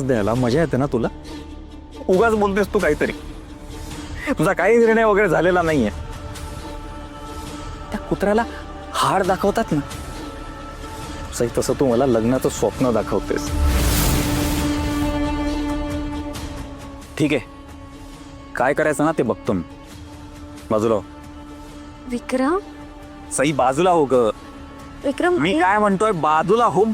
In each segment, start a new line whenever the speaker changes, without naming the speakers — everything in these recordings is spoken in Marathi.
द्यायला मजा येते ना तुला? उगाच बोलतेस तू काहीतरी. तुझा काही निर्णय वगैरे झालेला नाहीये. त्या कुत्र्याला हाड दाखवतात ना, सही तसं तू मला लग्नाचं स्वप्न दाखवतेस. ठीक आहे, काय करायचं ना ते बघतो मी. बाजूला हो.
विक्रम,
सई बाजूला हो ग.
विक्रम
मी काय म्हणतोय, बाजूला हो.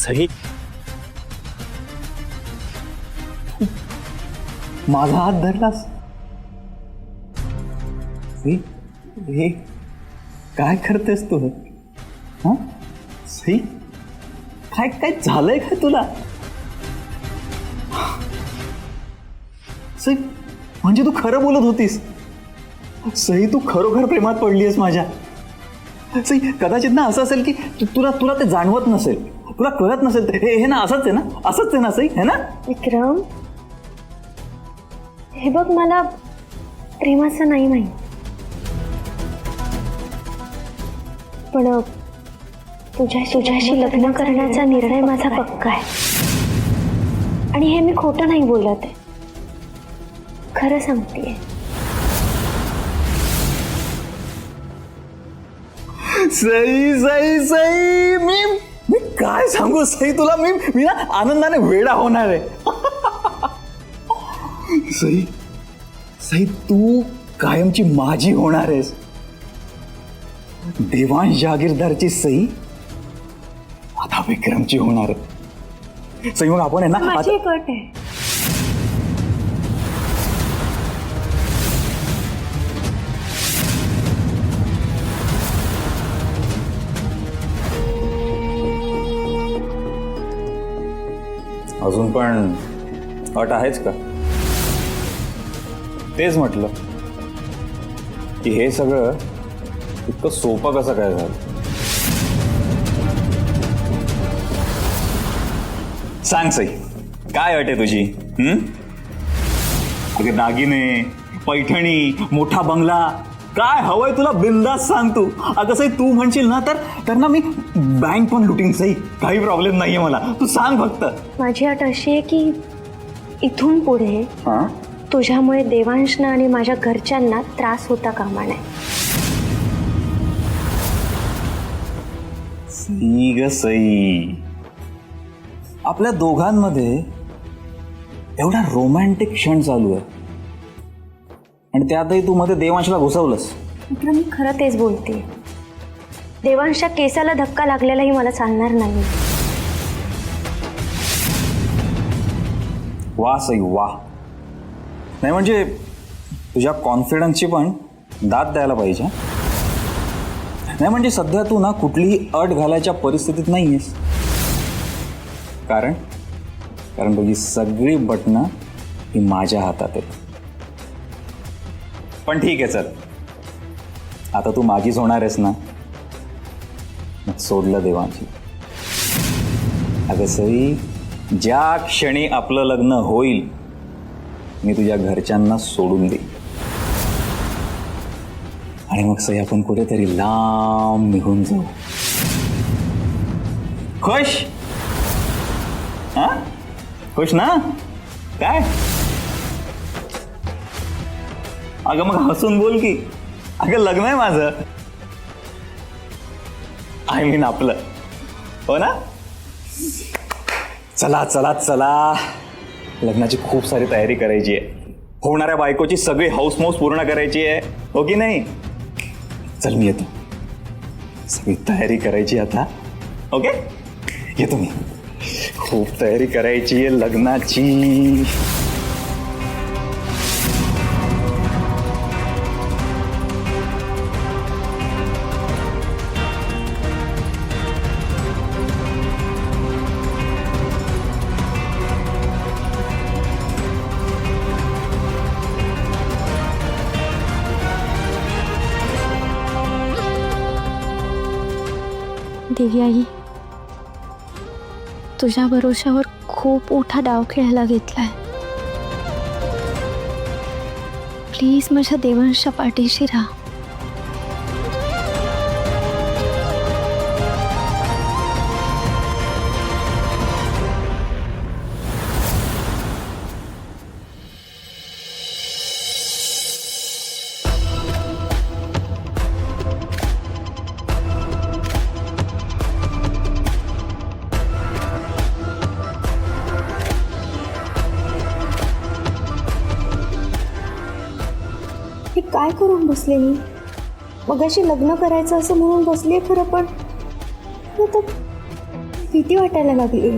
सई, माझा हात धरलास. हे काय करतेस तू? हा सई, काय काय झालंय काय तुला? सई, म्हणजे तू खरं बोलत होतीस? सई, तू खरोखर प्रेमात पडलीयस माझ्या. सई, कदाचित ना असं असेल की तुला तुला ते जाणवत नसेल, तुला कळत नसेल. हे ना असंच आहे ना, असंच आहे ना सई, है ना?
विक्रम, हे बघ, मला प्रेमाचं नाही माहीत, पण तुझ्याशी लग्न करण्याचा निर्णय माझा पक्का आहे. आणि हे मी खोटं नाही बोलत आहे, खरं सांगतेय.
सई सई सई, मी काय सांगू सई तुला. मी ना आनंदाने वेडा होणार आहे. सई सई, तू कायमची माझी होणार आहेस. देवांश जहागीरदारची सई आता विक्रमची होणार आहे. सई, मग आपण आहे ना
माझी एक अट आहे.
अजून पण अट आहेच का? तेच म्हटलं की हे सगळं इतकं सोपं कसं काय झालं. सांग सई, काय अट आहे तुझी? अगे दागिने, पैठणी, मोठा बंगला, काय हवंय तुला बिंदास सांग तू. अगं सई, तू म्हणशील ना तर ना मी बँक पण लुटीन सई, काही प्रॉब्लेम नाहीये मला. तू सांग फक्त.
माझी अट अशी आहे की इथून पुढे तुझ्यामुळे देवांशना आणि माझ्या घरच्यांना त्रास होता कामा नये.
सई ग सई, आपल्या दोघांमध्ये एवढा रोमॅन्टिक क्षण चालू आहे आणि त्यातही तू मध्ये देवांशला घुसवलंस.
मित्र, मी खरं तेच बोलते. देवांशच्या केसाला धक्का लागलेलाही मला चालणार नाही.
वा सई वा. नाही म्हणजे तुझ्या कॉन्फिडन्सची पण दाद द्यायला पाहिजे. नाही म्हणजे सध्या तू ना कुठलीही अट घालायच्या परिस्थितीत नाही आहेस. कारण तुझी सगळी बटणं ही माझ्या हातात आहेत. पण ठीक आहे, चल, आता तू माझीच होणार आहेस ना. मग सोडलं देवांशी. अगं सई, ज्या क्षणी आपलं लग्न होईल मी तुझ्या घरच्यांना सोडून देईन आणि मग सई आपण कुठेतरी लांब निघून जाऊ. खुश? हा, खुश ना? काय अगं मग हसून बोल की. अगं लग्न आहे माझं, आय मीन आपलं, हो ना? चला चला चला, लग्नाची खूप सारी तयारी करायची आहे. होणाऱ्या बायकोची सगळी हाऊस मौस पूर्ण करायची आहे, हो की नाही? चल मी येतो, सगळी तयारी करायची आता. ओके, येतो मी. खूप तयारी करायची आहे लग्नाची.
देवी आई, तुझ्या भरोशावर खूप मोठा डाव खेळायला घेतलाय. प्लीज माझ्या देवांच्या पाठीशी राहा.
हे काय करून बसले मी? मगाशी लग्न करायचं असं म्हणून बसले खरं, पण आता भीती वाटायला लागली.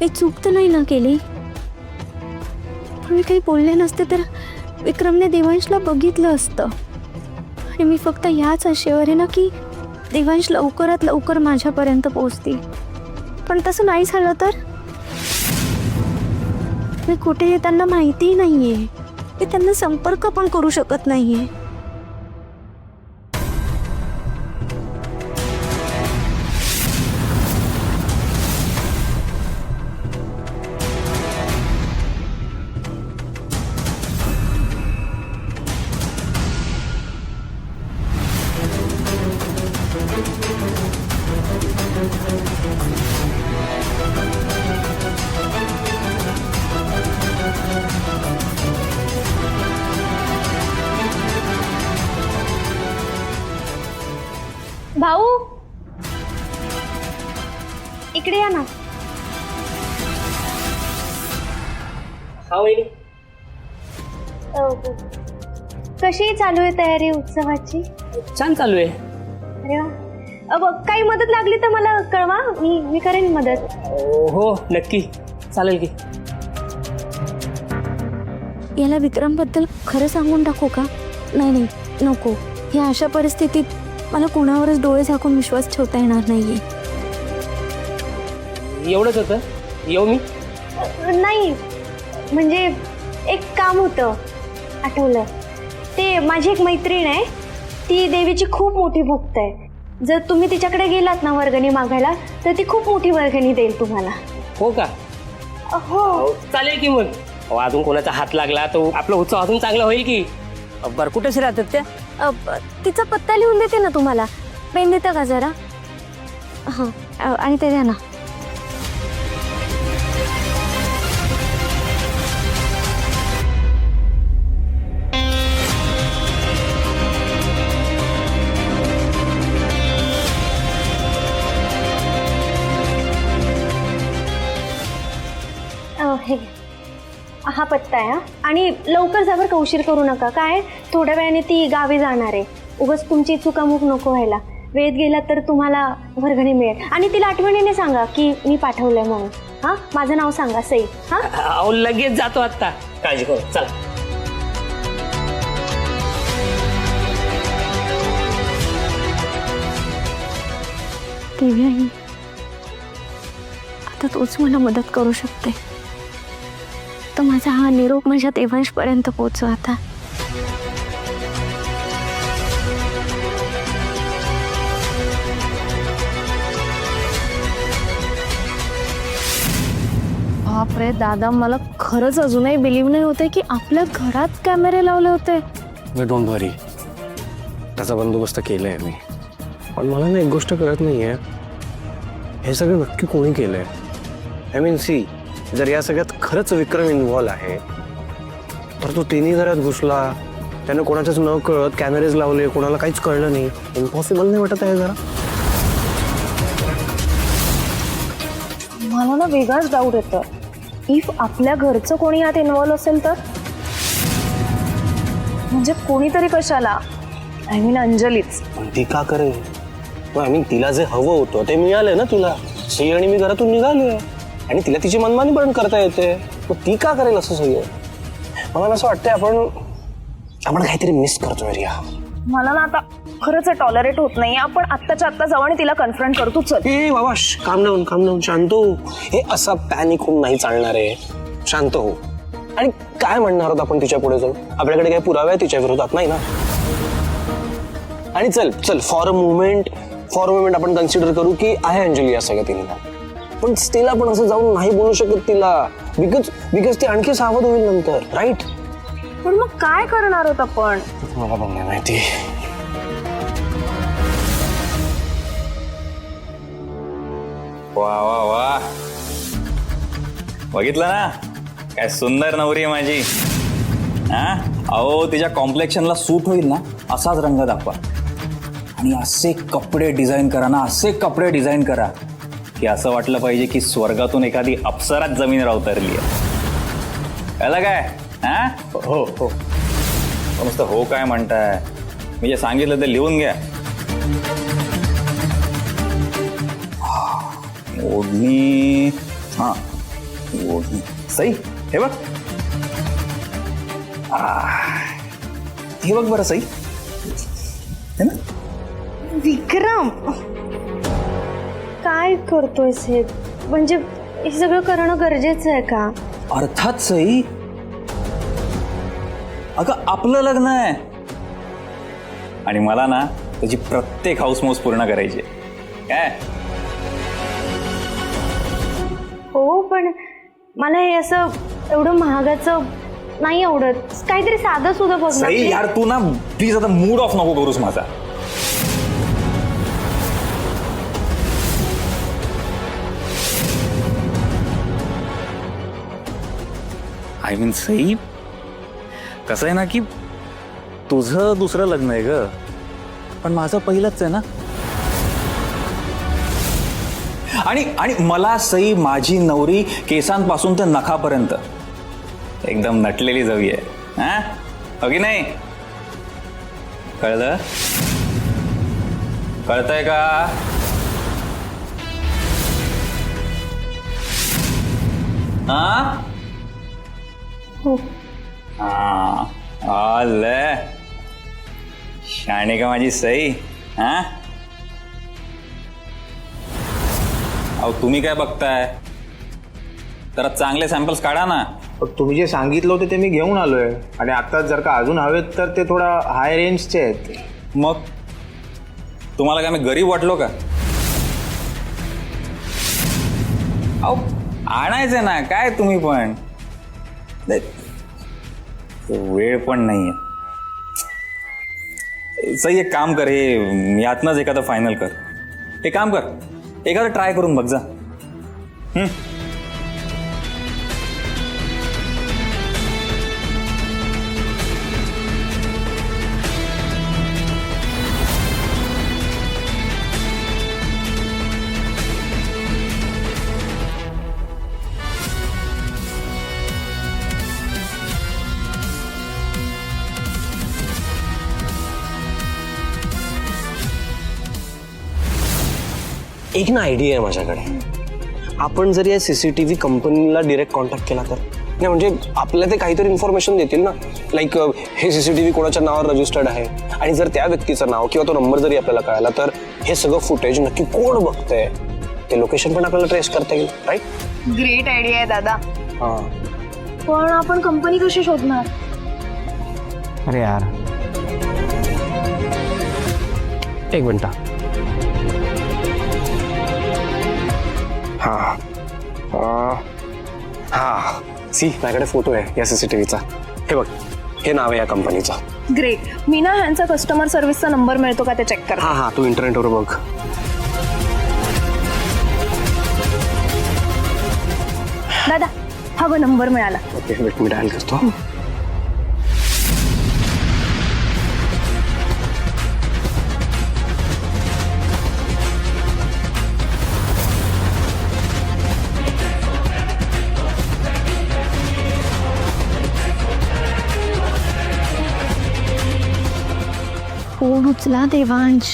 मी चूक तर नाही ना केली? पण मी काही बोलले नसते तर विक्रमने देवांशला बघितलं असतं. आणि मी फक्त याच आशेवर आहे ना की देवांश लवकरात लवकर माझ्यापर्यंत पोहोचतील. पण तसं नाही झालं तर मी कुठे त्यांना माहितीही नाहीये. मी त्यांना संपर्क पण करू शकत नाहीये.
भाऊ, इकडे या ना. कशी चालू आहे तयारी उत्सवाची?
छान चालू आहे.
अरे वा. काही मदत लागली तर मला कळवा, मी करेन मदत.
हो नक्की, चालेल की.
याला विक्रमबद्दल खरं सांगून टाकू का? नाही नाही, नको. ह्या अशा परिस्थितीत मला कोणावरच डोळे झाकून विश्वास ठेवता येणार नाहीये.
एवढंच होतं? येऊ मी?
नाही, म्हणजे एक काम होतं, आठवलं. ते माझी एक मैत्रीण आहे, ती देवीची खूप मोठी भक्त आहे. जर तुम्ही तिच्याकडे गेलात ना वर्गणी मागायला, तर ती खूप मोठी वर्गणी देईल तुम्हाला.
हो का?
हो.
चालेल की मग. अजून कोणाचा हात लागला तो आपला उत्सव अजून चांगला होईल की. बरं, कुठेशी राहतात त्या?
तिचा पत्ता लिहून देते ना तुम्हाला. पेन देता का जरा? हां, आणि ते द्या ना.
हे हा पत्ता आहे. आणि लवकर जा बरं का, उशीर करू नका. काय थोड्या वेळाने ती गावी जाणार आहे. उगाच तुमची चुकामुक नको व्हायला. वेळेत गेला तर तुम्हाला वर्गणी मिळेल. आणि तिला आठवणीने सांगा की मी पाठवलंय म्हणून. हां, माझं नाव सांगा, सई. हां,
लगेच जातो आता, काळजी करू. चला.
देवी आई, आता तोच मला मदत करू शकते. तर माझा हा निरोप माझ्या देवांशपर्यंत पोहोचव आता. बापरे दादा, मला खरंच अजूनही बिलीव्ह नाही होते की आपल्या घरात कॅमेरे लावले होते.
डोंट वरी, त्याचा बंदोबस्त केलाय मी. पण मला ना एक गोष्ट कळत नाहीये, हे सगळं नक्की कोणी केलंय? आय मीन सी, जर या सगळ्यात खरंच विक्रम इन्व्हॉल्व आहे तर तो तिन्ही घरात घुसला, त्याने कोणाच्याच न कळत कॅमेरेज लावले, कोणाला काहीच कळलं नाही. इम्पॉसिबल नाही वाटत आहे जरा?
मला ना वेगळाच डाऊट येतो. इफ आपल्या घरचं कोणी यात इन्व्हॉल्व असेल तर? म्हणजे कोणीतरी कशाला? आय मीन अंजलीच.
पण ती का करेल? आय मीन तिला जे हवं होतं ते मिळालंय ना तिला. सी आणि मी घरातून निघालोय आणि तिला तिची मनमानी पण करता येते. मग ती का करेल असं सगळं? मला असं वाटतंय आपण काहीतरी मिस करतोय रिया.
मला ना आता खरंच टॉलरेट होत नाही. आपण आत्ताच्या आत्ता जाऊ आणि तिला कन्फ्रंट करतो. चल.
ए बाबा, काम डाऊन, शांत हो. हे असा पॅनिक होऊन नाही चालणार आहे. शांत हो. आणि काय म्हणणार आहोत आपण तिच्या पुढे जाऊन? आपल्याकडे काही पुरावे आहे तिच्या विरोधात? नाही ना. आणि चल चल फॉर अ मुमेंट आपण कन्सिडर करू की आहे अंजली या सगळ्या तिला, पण स्टिल आपण असं जाऊन नाही बोलू शकत तिला, बिकॉज ती आणखी सावध होईल नंतर, राईट?
पण मग काय करणार आहोत आपण?
मला पण नाही माहिती.
वा वा वा, बघितलं ना काय सुंदर नवरी आहे माझी. हा अहो, तिच्या कॉम्प्लेक्शनला सूट होईल ना असाच रंग दाखवा आणि असे कपडे डिझाईन करा ना, असे कपडे डिझाईन करा की असं वाटलं पाहिजे की स्वर्गातून एखादी अप्सराच जमीन अवतरली आहे. कळलं काय? हा हो हो, नुसतं हो काय म्हणताय, मी जे सांगितलं ते लिहून घ्या. ओढणी, हा ओढणी सई, हे बघ, हे बघ बरं सई, हे ना.
विक्रम, काय करतोयस हे? म्हणजे हे सगळं करणं गरजेचं आहे का?
अर्थात सई, अगं आपलं लग्न आहे आणि मला ना त्याची प्रत्येक हाऊसमौस पूर्ण करायची आहे. काय?
हो, पण मला हे असं एवढं महागाचं नाही आवडत. काहीतरी साधं सुद्धा बघ ना.
सई यार, तू ना प्लीज आता मूड ऑफ नको करूस माझा. आय मीन सई, कसं आहे ना की तुझं दुसरं लग्न आहे ग, पण माझं पहिलंच आहे ना. आणि आणि मला सई माझी नवरी केसांपासून तर नखापर्यंत एकदम नटलेली जावी आहे. हा हो की नाही? कळलं? कळतंय का? हा
हो.
हा आले शाणे का माझी सई. हा अहो, तुम्ही काय बघताय? जरा चांगले सॅम्पल्स काढा ना.
तुम्ही जे सांगितलं होतं ते मी घेऊन आलोय, आणि आता जर का अजून हवेत तर ते थोडा हाय रेंजचे आहेत.
मग तुम्हाला काय मी गरीब वाटलो का? अहो आणायचं ना, काय तुम्ही पण, वेळ पण नाहीये. सही एक काम कर, हे यातनंच एखादं फायनल कर. एक काम कर, एखादं ट्राय करून बघ जा.
एक ना आयडिया आहे माझ्याकडे. आपण जर या CCTV कंपनीला डिरेक्ट कॉन्टॅक्ट केला तर, नाही म्हणजे आपल्याला ते काहीतरी इन्फॉर्मेशन देतील ना, लाईक हे CCTV कोणाच्या नावावर रजिस्टर्ड आहे, आणि जर त्या व्यक्तीचं नाव किंवा तो नंबर जरी आपल्याला कळाला तर हे सगळं फुटेज नक्की कोण बघतंय ते लोकेशन पण आपल्याला ट्रेस करता येईल, राईट?
ग्रेट आयडिया आहे दादा.
हां,
पण आपण कंपनी कशी शोधणार?
अरे यार, एक मिनिट. हा सी, माझ्याकडे फोटो आहे या CCTVचा. हे बघ, हे नाव आहे या कंपनीचं.
ग्रेट. मी ना ह्यांचा कस्टमर सर्व्हिसचा नंबर मिळतो का ते चेक कर.
हा, तू इंटरनेटवर बघ.
दादा, हा व नंबर मिळाला.
ओके, वेट, मी डायल करतो.
फोन उचला Devansh.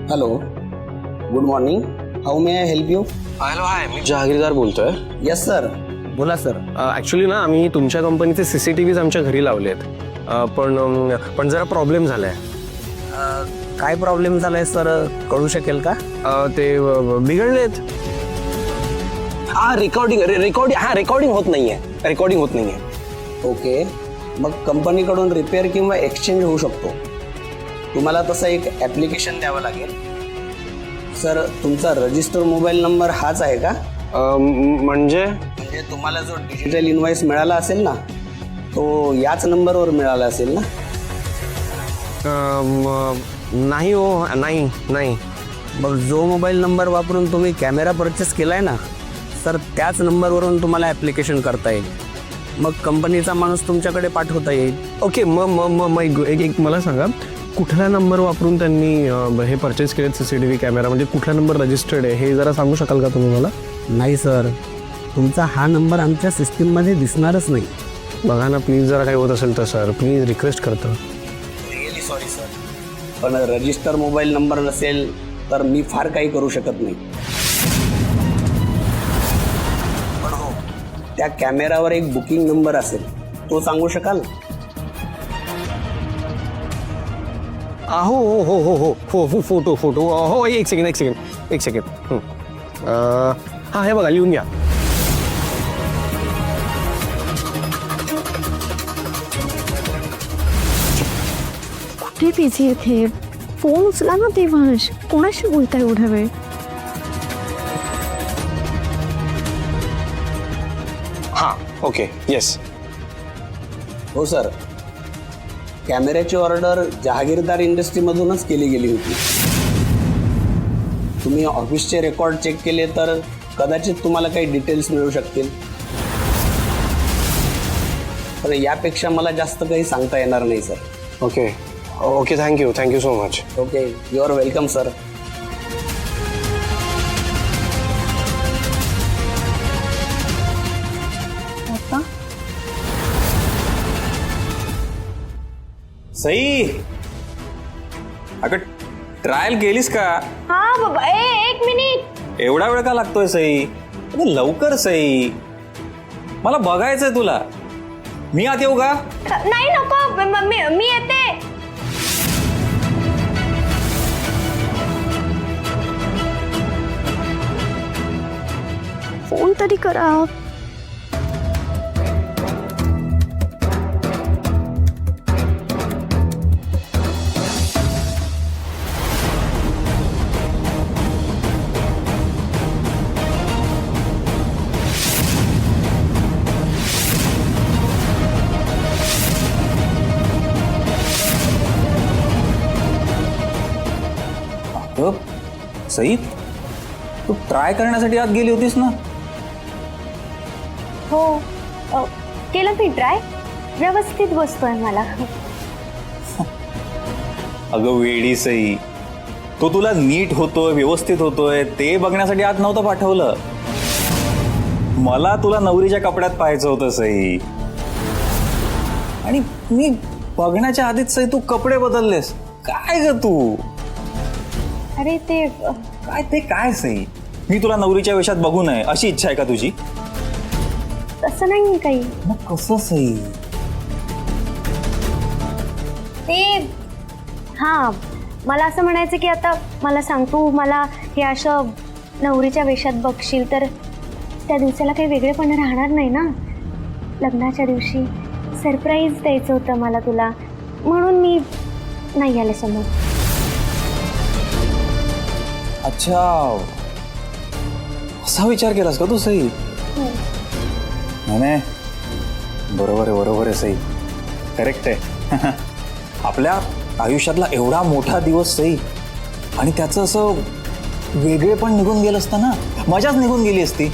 Hello, good morning. How may I help you?
Hello, hi, मी जहागीरदार बोलतोय.
Yes sir.
बोला सर. ॲक्च्युली ना आम्ही तुमच्या कंपनीचे CCTVs आमच्या घरी लावले आहेत, पण जरा प्रॉब्लेम झालाय.
काय प्रॉब्लेम झालाय सर, कळू शकेल का?
ते बिघडलेत. रेकॉर्डिंग होत नाहीये.
ओके, मग कंपनीकडून रिपेअर किंवा एक्सचेंज होऊ शकतो. तुम्हाला तसं एक ॲप्लिकेशन द्यावं लागेल. सर, तुमचा रजिस्टर मोबाईल नंबर हाच आहे का?
म्हणजे
म्हणजे तुम्हाला जो डिजिटल इनव्हॉइस मिळाला असेल ना, तो याच नंबरवर मिळाला असेल ना?
नाही हो, नाही.
मग जो मोबाईल नंबर वापरून तुम्ही कॅमेरा परचेस केलाय ना, सर त्याच नंबरवरून तुम्हाला ॲप्लिकेशन करता येईल. मग कंपनीचा माणूस तुमच्याकडे पाठवता येईल.
ओके, मग एक मला सांगा, कुठला नंबर वापरून त्यांनी हे परचेस केलेत CCTV कॅमेरा, म्हणजे कुठला नंबर रजिस्टर्ड आहे हे जरा सांगू शकाल का तुम्ही मला?
नाही सर, तुमचा हा नंबर आमच्या सिस्टीममध्ये दिसणारच नाही.
बघा ना प्लीज, जरा काही होत असेल तर सर प्लीज रिक्वेस्ट करतो.
रिअली सॉरी सर, पण रजिस्टर मोबाईल नंबर नसेल तर मी फार काही करू शकत नाही. पण हो, त्या कॅमेरावर एक बुकिंग नंबर असेल, तो सांगू शकाल?
हो फोटो हो, एक सेकंड. हां, हे बघा, लिहून घ्या.
कुठे बिझी आहेत हे? फोन उचला ना देवांश, कोणाशी बोलताय एवढा वेळ?
हां, ओके, येस.
हो सर, कॅमेऱ्याची ऑर्डर जहागीरदार इंडस्ट्रीमधूनच केली गेली होती. तुम्ही ऑफिसचे रेकॉर्ड चेक केले तर कदाचित तुम्हाला काही डिटेल्स मिळू शकतील. पण यापेक्षा मला जास्त काही सांगता येणार नाही sir.
Okay, thank you so much.
Okay, you are welcome sir.
Sai, अगं ट्रायल केलीस का?
हा बाबा, एक मिनिट.
एवढा वेळ का लागतोय सई? अगं लवकर सई, मला बघायचंय तुला. मी आत येऊ का?
नाही नको, मी येते.
फोन तरी करा.
सई, तू ट्राय करण्यासाठी आत गेली होतीस ना?
हो, केलं मी ट्राय. व्यवस्थित बसतोय मला.
अगं वेडी सई, तो तुला नीट होतोय, व्यवस्थित होतोय ते बघण्यासाठी आत नव्हतं पाठवलं. मला तुला नवरीच्या कपड्यात पाहायचं होतं सई. आणि मी बघण्याच्या आधीच सई तू कपडे बदललेस. काय ग तू?
अरे ते
काय सई? मी तुला नवरीच्या वेशात बघू नये अशी इच्छा आहे का तुझी?
तसं नाही काही.
मग कसं सई?
ते हां, मला असं म्हणायचं की आता मला सांग, तू मला हे असं नवरीच्या वेशात बघशील तर त्या दिवसाला काही वेगळेपणा राहणार नाही ना. लग्नाच्या दिवशी सरप्राईज द्यायचं होतं मला तुला, म्हणून मी नाही आले समोर.
अच्छा, असा विचार केलास का तू सई? नाही, बरोबर आहे सई, करेक्ट आहे. आपल्या आयुष्यातला एवढा मोठा दिवस सई, आणि त्याचं असं वेगळे पण निघून गेलं असतं ना, मजाच निघून गेली असती.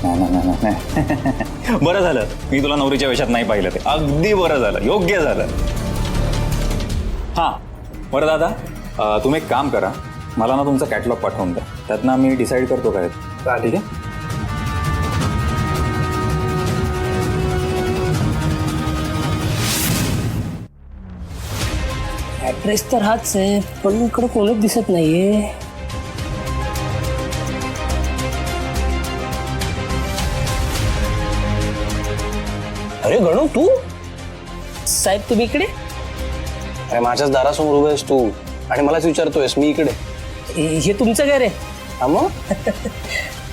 नाही. बरं झालं मी तुला नवरीच्या वेशात नाही पाहिलं, ते अगदी बरं झालं, योग्य झालं. हां बरं दादा, तुम्ही एक काम करा, मला ना तुमचा कॅटलॉग पाठवून द्या, त्यातनं मी डिसाईड करतो काय. ठीक आहे?
ॲड्रेस तर हाच आहे, पण इकडे कोणच दिसत नाहीये. अरे गणू, तू? साहेब तुम्ही इकडे?
अरे माझ्याच दारासमोर उभे आहेस तू आणि मलाच विचारतोयस मी इकडे.
हे तुमचं घर आहे?
हा मग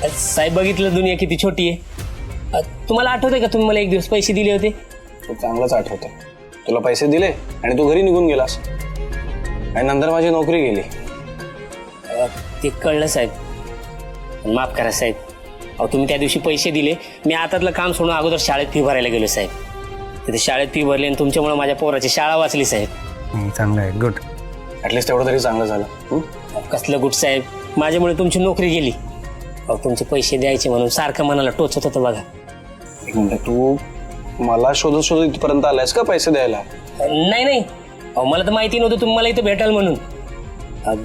साहेब बघितलं दुनिया किती छोटी आहे. तुम्हाला आठवतंय का तुम्ही मला एक दिवस पैसे दिले होते?
तू चांगलंच आठवतं. तुला पैसे दिले आणि तू घरी निघून गेलास आणि नंतर माझी नोकरी गेली.
ते कळलं साहेब, पण माफ करा साहेब. अहो तुम्ही त्या दिवशी पैसे दिले, मी आतातलं काम सोडून अगोदर शाळेत फी भरायला गेलो साहेब. तिथे शाळेत फी भरली आणि तुमच्यामुळे माझ्या पोराची शाळा वाचली साहेब.
चांगलं आहे, गुड. ॲटलिस्ट तेवढं तरी चांगलं झालं.
कसलं गुड साहेब, माझ्यामुळे तुमची नोकरी गेली. अहो तुमचे पैसे द्यायचे म्हणून सारखं मनाला टोचत होतं बघा.
एक मिनिट, तू मला शोधत शोधत इथपर्यंत आलायस का पैसे द्यायला?
नाही नाही, अहो मला तर माहिती नव्हतं तुम्ही मला इथं भेटाल म्हणून.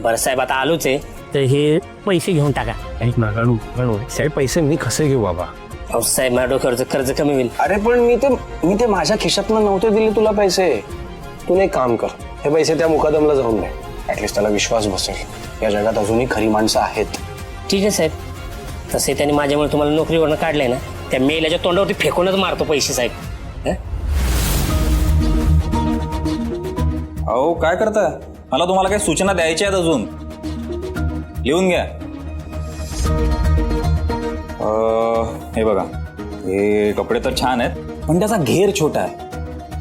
बरं साहेब, आता आलोच आहे, तर हे पैसे घेऊन टाका.
साहेब पैसे मी कसे घेऊ बाबा?
अहो साहेब, माझ्या डोक्यावरचं कर्ज कमी होईल.
अरे पण मी ते माझ्या खिशातनं नव्हते दिले तुला पैसे. तू एक काम कर, हे पैसे त्या मुकादमला जाऊन दे. ॲटलिस्ट त्याला विश्वास बसेल, या जगात अजूनही खरी माणसं आहेत.
ठीक आहे साहेब. तसे त्यांनी माझ्यामुळे तुम्हाला नोकरीवरनं काढलंय ना, त्या मेल्याच्या तोंडावरती फेकूनच मारतो पैसे साहेब.
अहो काय करताय? मला तुम्हाला काही सूचना द्यायच्या आहेत अजून. लिहून घ्या. हे बघा, हे कपडे तर छान आहेत, पण त्याचा घेर छोटा आहे.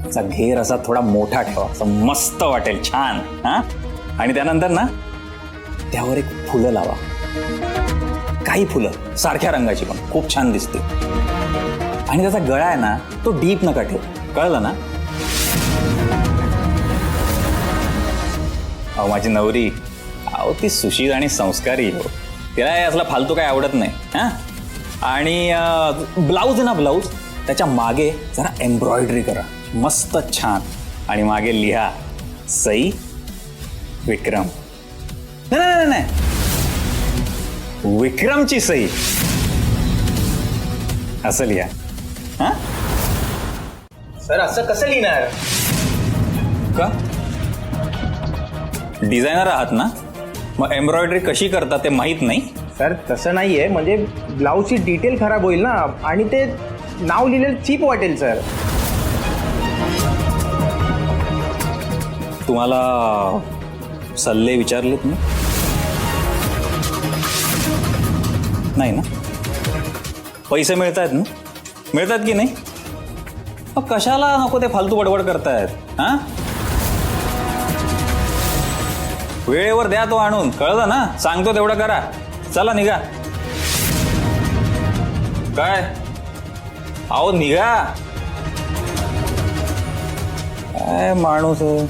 त्याचा घेर असा थोडा मोठा ठेवा, असं मस्त वाटेल, छान. हा, आणि त्यानंतर ना त्यावर एक फुलं लावा. काही फुलं सारख्या रंगाची, पण खूप छान दिसते. आणि त्याचा गळा आहे ना, तो डीप नका ठेव, कळलं ना? अहो माझी नवरी, अहो ती सुशील आणि संस्कारी हो, तिला हे असला फालतू काय आवडत नाही. हां, आणि ब्लाऊज आहे ना, ब्लाऊज त्याच्या मागे जरा एम्ब्रॉयडरी करा, मस्त छान. आणि मागे लिहा सई विक्रम. नाही नाही नाही, विक्रमची सई असं लिहा. हां
सर असं कसं लिहिणार?
का? डिझायनर आहात ना, मग एम्ब्रॉयडरी कशी करतात ते माहीत नाही?
सर तसं नाहीये, म्हणजे ब्लाऊजची डिटेल खराब होईल ना, आणि ते नाव लिहिलेलं चीप वाटेल सर.
तुम्हाला सल्ले विचारलेत मी? नाही ना? पैसे मिळत आहेत ना? मिळतात की नाही? मग कशाला नको ते फालतू बडबड करतायत? हां, वेळेवर द्या तो आणून, कळलं ना? सांगतो तेवढं करा. चला निघा. काय अहो निघा. काय माणूस आहे.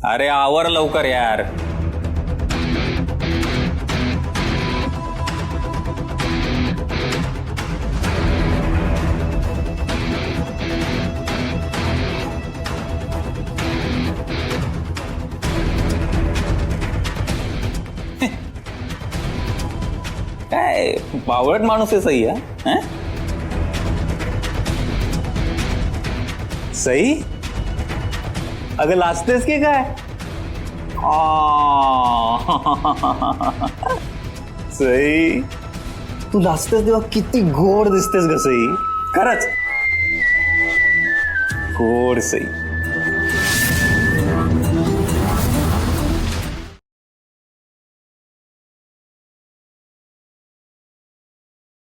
अरे आवर लवकर यार. काय बावळट माणूस आहे सई. हा, सई अगं लाजतेस की काय? सई तू लाजतेस तेव्हा किती गोड दिसतेस ग सई. खरंच गोड सई.